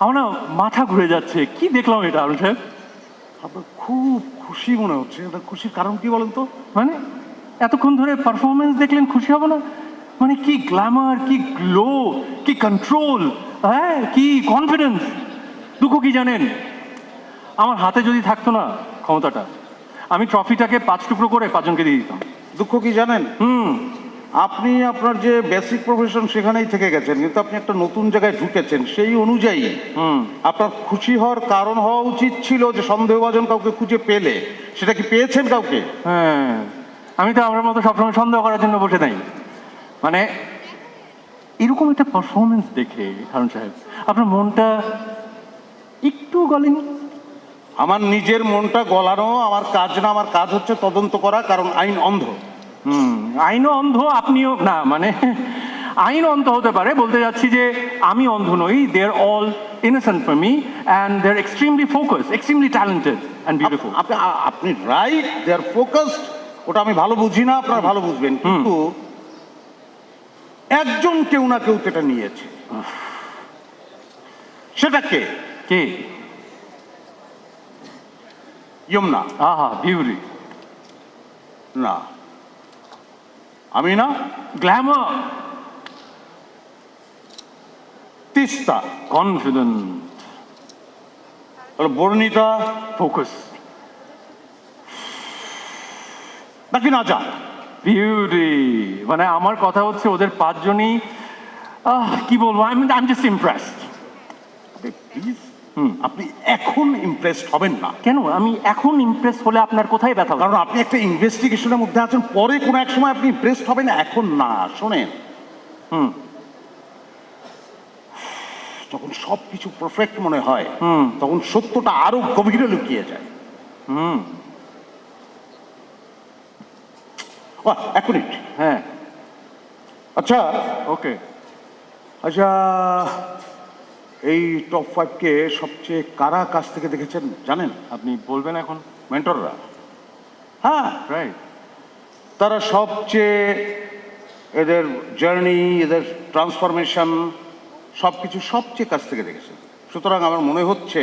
আমার না মাথা ঘুরে যাচ্ছে, কি দেখলাম এটা আরুণ সাহেব? আপনার খুব খুশি মনে হচ্ছে, এটা খুশির কারণ কি বলেন তো? মানে এতক্ষণ ধরে পারফরমেন্স দেখলেন, খুশি হব না? মানে কি গ্ল্যামার, কি গ্লো, কি কন্ট্রোল, হ্যাঁ, কি কনফিডেন্স। দুঃখ কি জানেন? আমার হাতে যদি থাকতো না ক্ষমতাটা, আমি ট্রফিটাকে 5 টুকরো করে 5 জনকে দিয়ে দিতাম। দুঃখ কি জানেন? হুম। আপনি আপনার যে বেসিক প্রফেশন সেখানেই থেকে গেছেন, কিন্তু আপনি একটা নতুন জায়গায় ঢুকেছেন, সেই অনুযায়ী আপনার খুশি হওয়ার কারণ হওয়া উচিত ছিল যে সন্দেহভাজন কাউকে খুঁজে পেলে। সেটা কি পেয়েছেন কাউকে? হ্যাঁ, আমি তো আমার মতো সবসময় সন্দেহ করার জন্য বসে নাই। মানে এরকম একটা পারফরমেন্স দেখে হারুন সাহেব, আপনার মনটা একটু গলেনি? আমার নিজের মনটা গলানো আমার কাজ না, আমার কাজ হচ্ছে তদন্ত করা, কারণ আইন অন্ধ। আইনও অন্ধ, আপনিও না। মানে আইন অন্ধ হতে পারে, বলতে যাচ্ছি যে আমি অন্ধ নই। দে আর all innocent for me and they're extremely focused, extremely talented and beautiful. আপনি আপনি রাইট, দে আর ফোকাসড, ওটা আমি ভালো বুঝি না, আপনারা ভালো বুঝবেন। কিন্তু একজন কেউ না কেউ তো এটা নিয়েছে। সেটা কে? কে? ইয়মনা? আহা, বিউটি। না, আমি না। Glamour, Teesta? Confident, Barnita? Focus, নাকি না যা? বিউটি। মানে আমার কথা হচ্ছে ওদের 5 জনই, কি বলবো, আই জাস্ট ইমপ্রেসড। প্লিজ, আপনি এখন ইমপ্রেসড হবেন না। কেন? আমি এখন ইমপ্রেস হলে আপনার কোথায় ব্যথা? কারণ আপনি একটা ইনভেস্টিগেশনের মধ্যে আছেন, পরে কোনো এক সময় আপনি ইমপ্রেসড হবেন, এখন না। শোনেন, যখন সব কিছু পারফেক্ট মনে হয় তখন সত্যটা আরো গভীরে লুকিয়ে যায়। এক মিনিট। হ্যাঁ, আচ্ছা, ওকে। আচ্ছা, এই টপ 5-কে সবচেয়ে কারা কাছ থেকে দেখেছেন জানেন? আপনি বলবেন এখন? মেন্টররা। হ্যাঁ, রাইট। তারা সবচেয়ে এদের জার্নি, এদের ট্রান্সফরমেশন সব কিছু সবচেয়ে কাছ থেকে দেখেছেন। সুতরাং আমার মনে হচ্ছে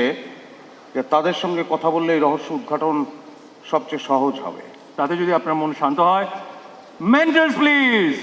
যে তাদের সঙ্গে কথা বললে এই রহস্য উদ্ঘাটন সবচেয়ে সহজ হবে। তাতে যদি আপনার মন শান্ত হয়, মেন্টরস প্লিজ।